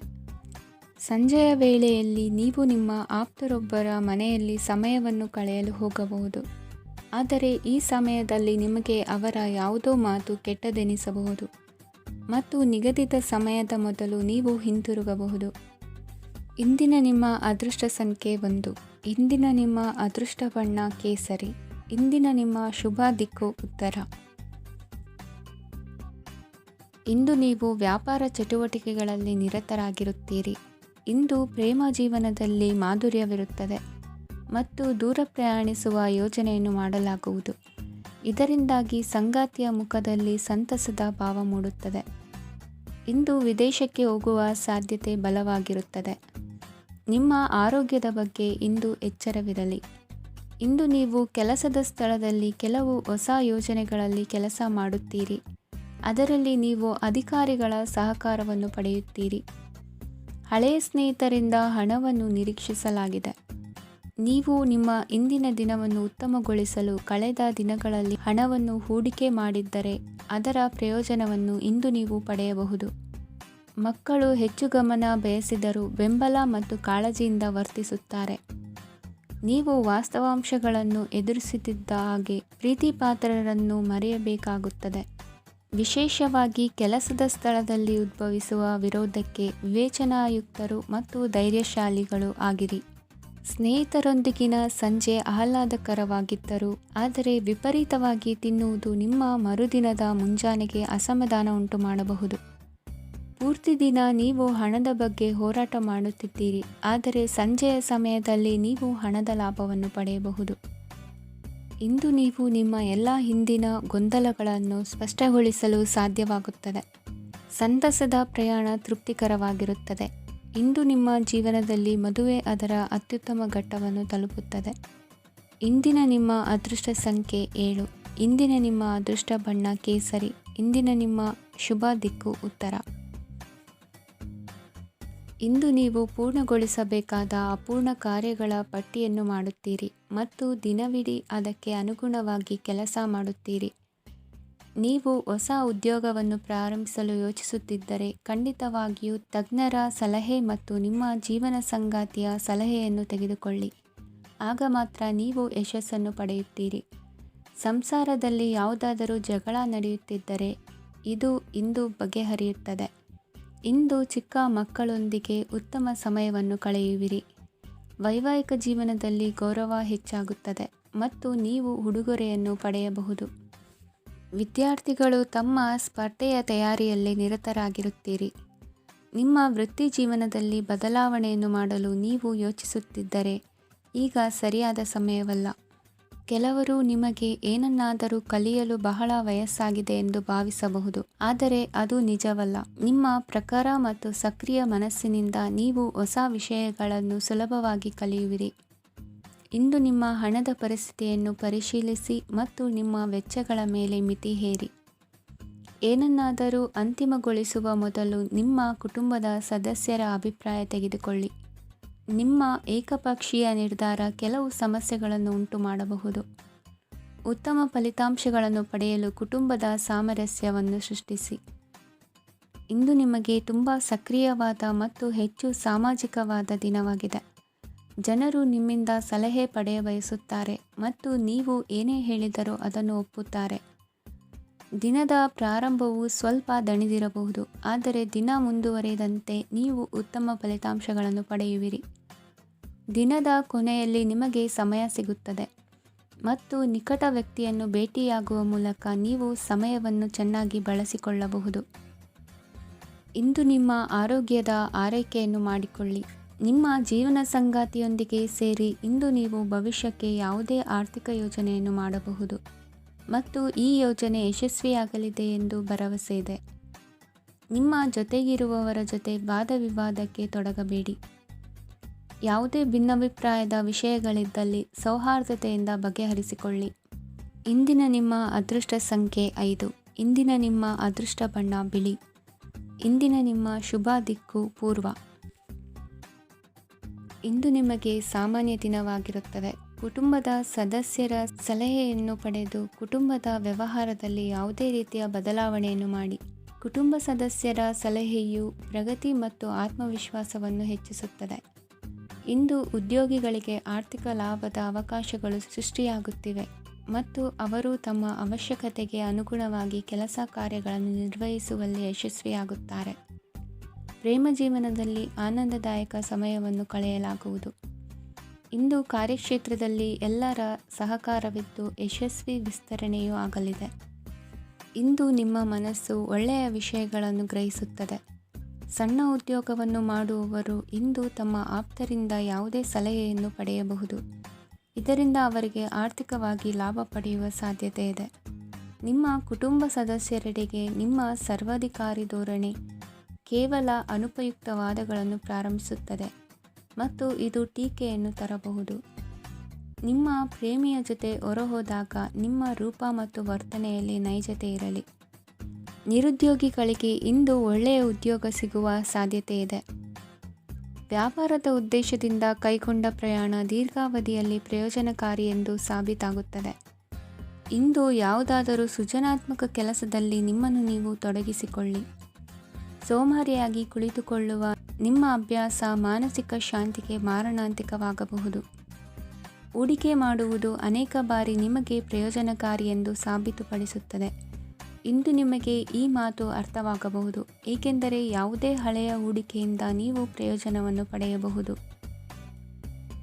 ಸಂಜೆಯ ವೇಳೆಯಲ್ಲಿ ನೀವು ನಿಮ್ಮ ಆಪ್ತರೊಬ್ಬರ ಮನೆಯಲ್ಲಿ ಸಮಯವನ್ನು ಕಳೆಯಲು ಹೋಗಬಹುದು. ಆದರೆ ಈ ಸಮಯದಲ್ಲಿ ನಿಮಗೆ ಅವರ ಯಾವುದೋ ಮಾತು ಕೆಟ್ಟದೆನಿಸಬಹುದು ಮತ್ತು ನಿಗದಿತ ಸಮಯದ ಮೊದಲು ನೀವು ಹಿಂತಿರುಗಬಹುದು. ಇಂದಿನ ನಿಮ್ಮ ಅದೃಷ್ಟ ಸಂಖ್ಯೆ 1. ಇಂದಿನ ನಿಮ್ಮ ಅದೃಷ್ಟ ಬಣ್ಣ ಕೇಸರಿ. ಇಂದಿನ ನಿಮ್ಮ ಶುಭ ದಿಕ್ಕು ಉತ್ತರ. ಇಂದು ನೀವು ವ್ಯಾಪಾರ ಚಟುವಟಿಕೆಗಳಲ್ಲಿ ನಿರತರಾಗಿರುತ್ತೀರಿ. ಇಂದು ಪ್ರೇಮ ಜೀವನದಲ್ಲಿ ಮಾಧುರ್ಯವಿರುತ್ತದೆ ಮತ್ತು ದೂರ ಪ್ರಯಾಣಿಸುವ ಯೋಜನೆಯನ್ನು ಮಾಡಲಾಗುವುದು. ಇದರಿಂದಾಗಿ ಸಂಗಾತಿಯ ಮುಖದಲ್ಲಿ ಸಂತಸದ ಭಾವ ಮೂಡುತ್ತದೆ. ಇಂದು ವಿದೇಶಕ್ಕೆ ಹೋಗುವ ಸಾಧ್ಯತೆ ಬಲವಾಗಿರುತ್ತದೆ. ನಿಮ್ಮ ಆರೋಗ್ಯದ ಬಗ್ಗೆ ಇಂದು ಎಚ್ಚರವಿರಲಿ. ಇಂದು ನೀವು ಕೆಲಸದ ಸ್ಥಳದಲ್ಲಿ ಕೆಲವು ಹೊಸ ಯೋಜನೆಗಳಲ್ಲಿ ಕೆಲಸ ಮಾಡುತ್ತೀರಿ. ಅದರಲ್ಲಿ ನೀವು ಅಧಿಕಾರಿಗಳ ಸಹಕಾರವನ್ನು ಪಡೆಯುತ್ತೀರಿ. ಹಳೆಯ ಸ್ನೇಹಿತರಿಂದ ಹಣವನ್ನು ನಿರೀಕ್ಷಿಸಲಾಗಿದೆ. ನೀವು ನಿಮ್ಮ ಇಂದಿನ ದಿನವನ್ನು ಉತ್ತಮಗೊಳಿಸಲು ಕಳೆದ ದಿನಗಳಲ್ಲಿ ಹಣವನ್ನು ಹೂಡಿಕೆ ಮಾಡಿದ್ದರೆ ಅದರ ಪ್ರಯೋಜನವನ್ನು ಇಂದು ನೀವು ಪಡೆಯಬಹುದು. ಮಕ್ಕಳು ಹೆಚ್ಚು ಗಮನ ಬಯಸಿದರೂ ಬೆಂಬಲ ಮತ್ತು ಕಾಳಜಿಯಿಂದ ವರ್ತಿಸುತ್ತಾರೆ. ನೀವು ವಾಸ್ತವಾಂಶಗಳನ್ನು ಎದುರಿಸುತ್ತಿದ್ದ ಹಾಗೆ ಪ್ರೀತಿಪಾತ್ರರನ್ನು ಮರೆಯಬೇಕಾಗುತ್ತದೆ. ವಿಶೇಷವಾಗಿ ಕೆಲಸದ ಸ್ಥಳದಲ್ಲಿ ಉದ್ಭವಿಸುವ ವಿರೋಧಕ್ಕೆ ವಿವೇಚನಾಯುಕ್ತರು ಮತ್ತು ಧೈರ್ಯಶಾಲಿಗಳು ಆಗಿರಿ. ಸ್ನೇಹಿತರೊಂದಿಗಿನ ಸಂಜೆ ಆಹ್ಲಾದಕರವಾಗಿದ್ದರೂ ಆದರೆ ವಿಪರೀತವಾಗಿ ತಿನ್ನುವುದು ನಿಮ್ಮ ಮರುದಿನದ ಮುಂಜಾನೆಗೆ ಅಸಮಾಧಾನ ಉಂಟು ಮಾಡಬಹುದು. ಪೂರ್ತಿ ದಿನ ನೀವು ಹಣದ ಬಗ್ಗೆ ಹೋರಾಟ ಮಾಡುತ್ತಿದ್ದೀರಿ, ಆದರೆ ಸಂಜೆಯ ಸಮಯದಲ್ಲಿ ನೀವು ಹಣದ ಲಾಭವನ್ನು ಪಡೆಯಬಹುದು. ಇಂದು ನೀವು ನಿಮ್ಮ ಎಲ್ಲ ಹಿಂದಿನ ಗೊಂದಲಗಳನ್ನು ಸ್ಪಷ್ಟಗೊಳಿಸಲು ಸಾಧ್ಯವಾಗುತ್ತದೆ. ಸಂತಸದ ಪ್ರಯಾಣ ತೃಪ್ತಿಕರವಾಗಿರುತ್ತದೆ. ಇಂದು ನಿಮ್ಮ ಜೀವನದಲ್ಲಿ ಮದುವೆ ಅದರ ಅತ್ಯುತ್ತಮ ಘಟ್ಟವನ್ನು ತಲುಪುತ್ತದೆ. ಇಂದಿನ ನಿಮ್ಮ ಅದೃಷ್ಟ ಸಂಖ್ಯೆ 7. ಇಂದಿನ ನಿಮ್ಮ ಅದೃಷ್ಟ ಬಣ್ಣ ಕೇಸರಿ. ಇಂದಿನ ನಿಮ್ಮ ಶುಭ ದಿಕ್ಕು ಉತ್ತರ. ಇಂದು ನೀವು ಪೂರ್ಣಗೊಳಿಸಬೇಕಾದ ಅಪೂರ್ಣ ಕಾರ್ಯಗಳ ಪಟ್ಟಿಯನ್ನು ಮಾಡುತ್ತೀರಿ ಮತ್ತು ದಿನವಿಡೀ ಅದಕ್ಕೆ ಅನುಗುಣವಾಗಿ ಕೆಲಸ ಮಾಡುತ್ತೀರಿ. ನೀವು ಹೊಸ ಉದ್ಯೋಗವನ್ನು ಪ್ರಾರಂಭಿಸಲು ಯೋಚಿಸುತ್ತಿದ್ದರೆ ಖಂಡಿತವಾಗಿಯೂ ತಜ್ಞರ ಸಲಹೆ ಮತ್ತು ನಿಮ್ಮ ಜೀವನ ಸಂಗಾತಿಯ ಸಲಹೆಯನ್ನು ತೆಗೆದುಕೊಳ್ಳಿ. ಆಗ ಮಾತ್ರ ನೀವು ಯಶಸ್ಸನ್ನು ಪಡೆಯುತ್ತೀರಿ. ಸಂಸಾರದಲ್ಲಿ ಯಾವುದಾದರೂ ಜಗಳ ನಡೆಯುತ್ತಿದ್ದರೆ ಇದು ಇಂದು ಬಗೆಹರಿಯುತ್ತದೆ. ಇಂದು ಚಿಕ್ಕ ಮಕ್ಕಳೊಂದಿಗೆ ಉತ್ತಮ ಸಮಯವನ್ನು ಕಳೆಯುವಿರಿ. ವೈವಾಹಿಕ ಜೀವನದಲ್ಲಿ ಗೌರವ ಹೆಚ್ಚಾಗುತ್ತದೆ ಮತ್ತು ನೀವು ಉಡುಗೊರೆಯನ್ನು ಪಡೆಯಬಹುದು. ವಿದ್ಯಾರ್ಥಿಗಳು ತಮ್ಮ ಸ್ಪರ್ಧೆಯ ತಯಾರಿಯಲ್ಲಿ ನಿರತರಾಗಿರುತ್ತೀರಿ. ನಿಮ್ಮ ವೃತ್ತಿ ಜೀವನದಲ್ಲಿ ಬದಲಾವಣೆಯನ್ನು ಮಾಡಲು ನೀವು ಯೋಚಿಸುತ್ತಿದ್ದರೆ ಈಗ ಸರಿಯಾದ ಸಮಯವಲ್ಲ. ಕೆಲವರು ನಿಮಗೆ ಏನನ್ನಾದರೂ ಕಲಿಯಲು ಬಹಳ ವಯಸ್ಸಾಗಿದೆ ಎಂದು ಭಾವಿಸಬಹುದು, ಆದರೆ ಅದು ನಿಜವಲ್ಲ. ನಿಮ್ಮ ಪ್ರಖರ ಮತ್ತು ಸಕ್ರಿಯ ಮನಸ್ಸಿನಿಂದ ನೀವು ಹೊಸ ವಿಷಯಗಳನ್ನು ಸುಲಭವಾಗಿ ಕಲಿಯುವಿರಿ. ಇಂದು ನಿಮ್ಮ ಹಣದ ಪರಿಸ್ಥಿತಿಯನ್ನು ಪರಿಶೀಲಿಸಿ ಮತ್ತು ನಿಮ್ಮ ವೆಚ್ಚಗಳ ಮೇಲೆ ಮಿತಿ ಹೇರಿ. ಏನನ್ನಾದರೂ ಅಂತಿಮಗೊಳಿಸುವ ಮೊದಲು ನಿಮ್ಮ ಕುಟುಂಬದ ಸದಸ್ಯರ ಅಭಿಪ್ರಾಯ ತೆಗೆದುಕೊಳ್ಳಿ. ನಿಮ್ಮ ಏಕಪಕ್ಷೀಯ ನಿರ್ಧಾರ ಕೆಲವು ಸಮಸ್ಯೆಗಳನ್ನು ಉಂಟುಮಾಡಬಹುದು. ಉತ್ತಮ ಫಲಿತಾಂಶಗಳನ್ನು ಪಡೆಯಲು ಕುಟುಂಬದ ಸಾಮರಸ್ಯವನ್ನು ಸೃಷ್ಟಿಸಿ. ಇಂದು ನಿಮಗೆ ತುಂಬ ಸಕ್ರಿಯವಾದ ಮತ್ತು ಹೆಚ್ಚು ಸಾಮಾಜಿಕವಾದ ದಿನವಾಗಿದೆ. ಜನರು ನಿಮ್ಮಿಂದ ಸಲಹೆ ಪಡೆಯಬಯಸುತ್ತಾರೆ ಮತ್ತು ನೀವು ಏನೇ ಹೇಳಿದರೂ ಅದನ್ನು ಒಪ್ಪುತ್ತಾರೆ. ದಿನದ ಪ್ರಾರಂಭವು ಸ್ವಲ್ಪ ದಣಿದಿರಬಹುದು, ಆದರೆ ದಿನ ಮುಂದುವರಿದಂತೆ ನೀವು ಉತ್ತಮ ಫಲಿತಾಂಶಗಳನ್ನು ಪಡೆಯುವಿರಿ. ದಿನದ ಕೊನೆಯಲ್ಲಿ ನಿಮಗೆ ಸಮಯ ಸಿಗುತ್ತದೆ ಮತ್ತು ನಿಕಟ ವ್ಯಕ್ತಿಯನ್ನು ಭೇಟಿಯಾಗುವ ಮೂಲಕ ನೀವು ಸಮಯವನ್ನು ಚೆನ್ನಾಗಿ ಬಳಸಿಕೊಳ್ಳಬಹುದು. ಇಂದು ನಿಮ್ಮ ಆರೋಗ್ಯದ ಆರೈಕೆಯನ್ನು ಮಾಡಿಕೊಳ್ಳಿ. ನಿಮ್ಮ ಜೀವನ ಸಂಗಾತಿಯೊಂದಿಗೆ ಸೇರಿ ಇಂದು ನೀವು ಭವಿಷ್ಯಕ್ಕೆ ಯಾವುದೇ ಆರ್ಥಿಕ ಯೋಜನೆಯನ್ನು ಮಾಡಬಹುದು ಮತ್ತು ಈ ಯೋಜನೆ ಯಶಸ್ವಿಯಾಗಲಿದೆ ಎಂದು ಭರವಸೆ ಇದೆ. ನಿಮ್ಮ ಜೊತೆಗಿರುವವರ ಜೊತೆ ವಾದವಿವಾದಕ್ಕೆ ತೊಡಗಬೇಡಿ. ಯಾವುದೇ ಭಿನ್ನಾಭಿಪ್ರಾಯದ ವಿಷಯಗಳಿದ್ದಲ್ಲಿ ಸೌಹಾರ್ದತೆಯಿಂದ ಬಗೆಹರಿಸಿಕೊಳ್ಳಿ. ಇಂದಿನ ನಿಮ್ಮ ಅದೃಷ್ಟ ಸಂಖ್ಯೆ 5. ಇಂದಿನ ನಿಮ್ಮ ಅದೃಷ್ಟ ಬಣ್ಣ ಬಿಳಿ. ಇಂದಿನ ನಿಮ್ಮ ಶುಭ ದಿಕ್ಕು ಪೂರ್ವ. ಇಂದು ನಿಮಗೆ ಸಾಮಾನ್ಯ ದಿನವಾಗಿರುತ್ತದೆ. ಕುಟುಂಬದ ಸದಸ್ಯರ ಸಲಹೆಯನ್ನು ಪಡೆದು ಕುಟುಂಬದ ವ್ಯವಹಾರದಲ್ಲಿ ಯಾವುದೇ ರೀತಿಯ ಬದಲಾವಣೆಯನ್ನು ಮಾಡಿ. ಕುಟುಂಬ ಸದಸ್ಯರ ಸಲಹೆಯು ಪ್ರಗತಿ ಮತ್ತು ಆತ್ಮವಿಶ್ವಾಸವನ್ನು ಹೆಚ್ಚಿಸುತ್ತದೆ. ಇಂದು ಉದ್ಯೋಗಿಗಳಿಗೆ ಆರ್ಥಿಕ ಲಾಭದ ಅವಕಾಶಗಳು ಸೃಷ್ಟಿಯಾಗುತ್ತಿವೆ ಮತ್ತು ಅವರು ತಮ್ಮ ಅವಶ್ಯಕತೆಗೆ ಅನುಗುಣವಾಗಿ ಕೆಲಸ ಕಾರ್ಯಗಳನ್ನು ನಿರ್ವಹಿಸುವಲ್ಲಿ ಯಶಸ್ವಿಯಾಗುತ್ತಾರೆ. ಪ್ರೇಮ ಜೀವನದಲ್ಲಿ ಆನಂದದಾಯಕ ಸಮಯವನ್ನು ಕಳೆಯಲಾಗುವುದು. ಇಂದು ಕಾರ್ಯಕ್ಷೇತ್ರದಲ್ಲಿ ಎಲ್ಲರ ಸಹಕಾರವಿದ್ದು ಯಶಸ್ವಿ ವಿಸ್ತರಣೆಯೂ ಆಗಲಿದೆ. ಇಂದು ನಿಮ್ಮ ಮನಸ್ಸು ಒಳ್ಳೆಯ ವಿಷಯಗಳನ್ನು ಗ್ರಹಿಸುತ್ತದೆ. ಸಣ್ಣ ಉದ್ಯೋಗವನ್ನು ಮಾಡುವವರು ಇಂದು ತಮ್ಮ ಆಪ್ತರಿಂದ ಯಾವುದೇ ಸಲಹೆಯನ್ನು ಪಡೆಯಬಹುದು. ಇದರಿಂದ ಅವರಿಗೆ ಆರ್ಥಿಕವಾಗಿ ಲಾಭ ಪಡೆಯುವ ಸಾಧ್ಯತೆ ಇದೆ. ನಿಮ್ಮ ಕುಟುಂಬ ಸದಸ್ಯರೆಡೆಗೆ ನಿಮ್ಮ ಸರ್ವಾಧಿಕಾರಿ ಧೋರಣೆ ಕೇವಲ ಅನುಪಯುಕ್ತ ವಾದಗಳನ್ನು ಪ್ರಾರಂಭಿಸುತ್ತದೆ ಮತ್ತು ಇದು ಟೀಕೆಯನ್ನು ತರಬಹುದು. ನಿಮ್ಮ ಪ್ರೇಮಿಯ ಜೊತೆ ಹೊರಹೋದಾಗ ನಿಮ್ಮ ರೂಪ ಮತ್ತು ವರ್ತನೆಯಲ್ಲಿ ನೈಜತೆ ಇರಲಿ. ನಿರುದ್ಯೋಗಿಗಳಿಗೆ ಇಂದು ಒಳ್ಳೆಯ ಉದ್ಯೋಗ ಸಿಗುವ ಸಾಧ್ಯತೆ ಇದೆ. ವ್ಯಾಪಾರದ ಉದ್ದೇಶದಿಂದ ಕೈಗೊಂಡ ಪ್ರಯಾಣ ದೀರ್ಘಾವಧಿಯಲ್ಲಿ ಪ್ರಯೋಜನಕಾರಿ ಎಂದು ಸಾಬೀತಾಗುತ್ತದೆ. ಇಂದು ಯಾವುದಾದರೂ ಸೃಜನಾತ್ಮಕ ಕೆಲಸದಲ್ಲಿ ನಿಮ್ಮನ್ನು ನೀವು ತೊಡಗಿಸಿಕೊಳ್ಳಿ. ಸೋಮಾರಿಯಾಗಿ ಕುಳಿತುಕೊಳ್ಳುವ ನಿಮ್ಮ ಅಭ್ಯಾಸ ಮಾನಸಿಕ ಶಾಂತಿಗೆ ಮಾರಣಾಂತಿಕವಾಗಬಹುದು. ಹೂಡಿಕೆ ಮಾಡುವುದು ಅನೇಕ ಬಾರಿ ನಿಮಗೆ ಪ್ರಯೋಜನಕಾರಿ ಎಂದು ಸಾಬೀತುಪಡಿಸುತ್ತದೆ. ಇಂದು ನಿಮಗೆ ಈ ಮಾತು ಅರ್ಥವಾಗಬಹುದು, ಏಕೆಂದರೆ ಯಾವುದೇ ಹಳೆಯ ಹೂಡಿಕೆಯಿಂದ ನೀವು ಪ್ರಯೋಜನವನ್ನು ಪಡೆಯಬಹುದು.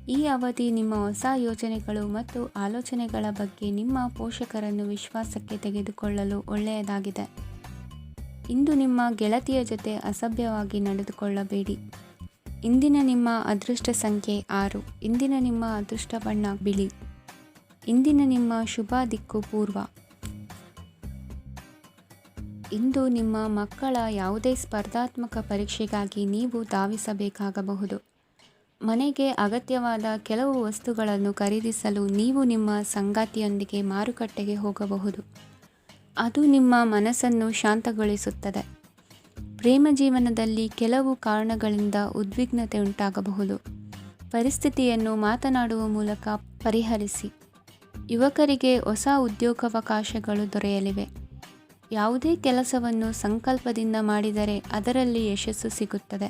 ಈ ಅವಧಿ ನಿಮ್ಮ ಹೊಸ ಯೋಜನೆಗಳು ಮತ್ತು ಆಲೋಚನೆಗಳ ಬಗ್ಗೆ ನಿಮ್ಮ ಪೋಷಕರನ್ನು ವಿಶ್ವಾಸಕ್ಕೆ ತೆಗೆದುಕೊಳ್ಳಲು ಒಳ್ಳೆಯದಾಗಿದೆ. ಇಂದು ನಿಮ್ಮ ಗೆಳತಿಯ ಜೊತೆ ಅಸಭ್ಯವಾಗಿ ನಡೆದುಕೊಳ್ಳಬೇಡಿ. ಇಂದಿನ ನಿಮ್ಮ ಅದೃಷ್ಟ ಸಂಖ್ಯೆ 6. ಇಂದಿನ ನಿಮ್ಮ ಅದೃಷ್ಟ ಬಣ್ಣ ಬಿಳಿ. ಇಂದಿನ ನಿಮ್ಮ ಶುಭ ದಿಕ್ಕು ಪೂರ್ವ. ಇಂದು ನಿಮ್ಮ ಮಕ್ಕಳ ಯಾವುದೇ ಸ್ಪರ್ಧಾತ್ಮಕ ಪರೀಕ್ಷೆಗಾಗಿ ನೀವು ಧಾವಿಸಬೇಕಾಗಬಹುದು. ಮನೆಗೆ ಅಗತ್ಯವಾದ ಕೆಲವು ವಸ್ತುಗಳನ್ನು ಖರೀದಿಸಲು ನೀವು ನಿಮ್ಮ ಸಂಗಾತಿಯೊಂದಿಗೆ ಮಾರುಕಟ್ಟೆಗೆ ಹೋಗಬಹುದು. ಅದು ನಿಮ್ಮ ಮನಸ್ಸನ್ನು ಶಾಂತಗೊಳಿಸುತ್ತದೆ. ಪ್ರೇಮ ಜೀವನದಲ್ಲಿ ಕೆಲವು ಕಾರಣಗಳಿಂದ ಉದ್ವಿಗ್ನತೆ ಉಂಟಾಗಬಹುದು. ಪರಿಸ್ಥಿತಿಯನ್ನು ಮಾತನಾಡುವ ಮೂಲಕ ಪರಿಹರಿಸಿ. ಯುವಕರಿಗೆ ಹೊಸ ಉದ್ಯೋಗಾವಕಾಶಗಳು ದೊರೆಯಲಿವೆ. ಯಾವುದೇ ಕೆಲಸವನ್ನು ಸಂಕಲ್ಪದಿಂದ ಮಾಡಿದರೆ ಅದರಲ್ಲಿ ಯಶಸ್ಸು ಸಿಗುತ್ತದೆ.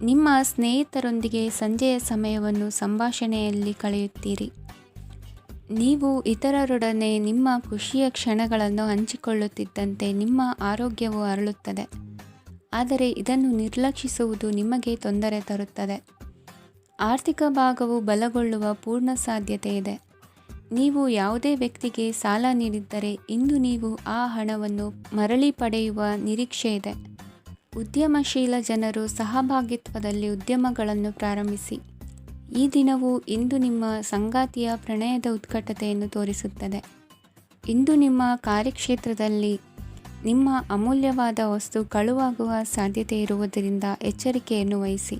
ನಿಮ್ಮ ಸ್ನೇಹಿತರೊಂದಿಗೆ ಸಂಜೆಯ ಸಮಯವನ್ನು ಸಂಭಾಷಣೆಯಲ್ಲಿ ಕಳೆಯುತ್ತೀರಿ. ನೀವು ಇತರರೊಡನೆ ನಿಮ್ಮ ಖುಷಿಯ ಕ್ಷಣಗಳನ್ನು ಹಂಚಿಕೊಳ್ಳುತ್ತಿದ್ದಂತೆ ನಿಮ್ಮ ಆರೋಗ್ಯವು ಅರಳುತ್ತದೆ. ಆದರೆ ಇದನ್ನು ನಿರ್ಲಕ್ಷಿಸುವುದು ನಿಮಗೆ ತೊಂದರೆ ತರುತ್ತದೆ. ಆರ್ಥಿಕ ಭಾಗವು ಬಲಗೊಳ್ಳುವ ಪೂರ್ಣ ಸಾಧ್ಯತೆ ಇದೆ. ನೀವು ಯಾವುದೇ ವ್ಯಕ್ತಿಗೆ ಸಾಲ ನೀಡಿದ್ದರೆ ಇಂದು ನೀವು ಆ ಹಣವನ್ನು ಮರಳಿ ಪಡೆಯುವ ನಿರೀಕ್ಷೆ ಇದೆ. ಉದ್ಯಮಶೀಲ ಜನರು ಸಹಭಾಗಿತ್ವದಲ್ಲಿ ಉದ್ಯಮಗಳನ್ನು ಪ್ರಾರಂಭಿಸಿ. ಈ ದಿನವು ಇಂದು ನಿಮ್ಮ ಸಂಗಾತಿಯ ಪ್ರಣಯದ ಉತ್ಕಟತೆಯನ್ನು ತೋರಿಸುತ್ತದೆ. ಇಂದು ನಿಮ್ಮ ಕಾರ್ಯಕ್ಷೇತ್ರದಲ್ಲಿ ನಿಮ್ಮ ಅಮೂಲ್ಯವಾದ ವಸ್ತು ಕಳುವಾಗುವ ಸಾಧ್ಯತೆ ಇರುವುದರಿಂದ ಎಚ್ಚರಿಕೆಯನ್ನು ವಹಿಸಿ.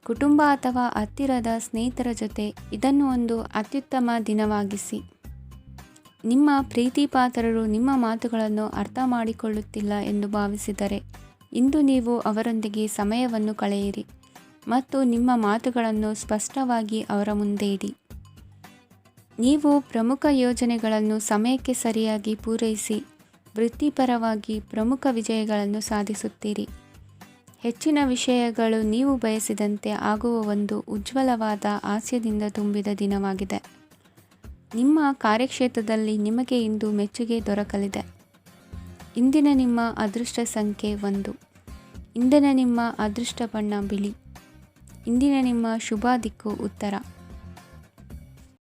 ಕುಟುಂಬ ಅಥವಾ ಹತ್ತಿರದ ಸ್ನೇಹಿತರ ಜೊತೆ ಇದನ್ನು ಒಂದು ಅತ್ಯುತ್ತಮ ದಿನವಾಗಿಸಿ. ನಿಮ್ಮ ಪ್ರೀತಿಪಾತ್ರರು ನಿಮ್ಮ ಮಾತುಗಳನ್ನು ಅರ್ಥ ಮಾಡಿಕೊಳ್ಳುತ್ತಿಲ್ಲ ಎಂದು ಭಾವಿಸಿದರೆ ಇಂದು ನೀವು ಅವರೊಂದಿಗೆ ಸಮಯವನ್ನು ಕಳೆಯಿರಿ ಮತ್ತು ನಿಮ್ಮ ಮಾತುಗಳನ್ನು ಸ್ಪಷ್ಟವಾಗಿ ಅವರ ಮುಂದೆ ಇಡಿ. ನೀವು ಪ್ರಮುಖ ಯೋಜನೆಗಳನ್ನು ಸಮಯಕ್ಕೆ ಸರಿಯಾಗಿ ಪೂರೈಸಿ ವೃತ್ತಿಪರವಾಗಿ ಪ್ರಮುಖ ವಿಜಯಗಳನ್ನು ಸಾಧಿಸುತ್ತೀರಿ. ಹೆಚ್ಚಿನ ವಿಷಯಗಳು ನೀವು ಬಯಸಿದಂತೆ ಆಗುವ ಒಂದು ಉಜ್ವಲವಾದ ಹಾಸ್ಯದಿಂದ ತುಂಬಿದ ದಿನವಾಗಿದೆ. ನಿಮ್ಮ ಕಾರ್ಯಕ್ಷೇತ್ರದಲ್ಲಿ ನಿಮಗೆ ಇಂದು ಮೆಚ್ಚುಗೆ ದೊರಕಲಿದೆ. ಇಂದಿನ ನಿಮ್ಮ ಅದೃಷ್ಟ ಸಂಖ್ಯೆ 1. ಇಂದಿನ ನಿಮ್ಮ ಅದೃಷ್ಟ ಬಣ್ಣ ಬಿಳಿ. ಇಂದಿನ ನಿಮ್ಮ ಶುಭ ದಿಕ್ಕು ಉತ್ತರ.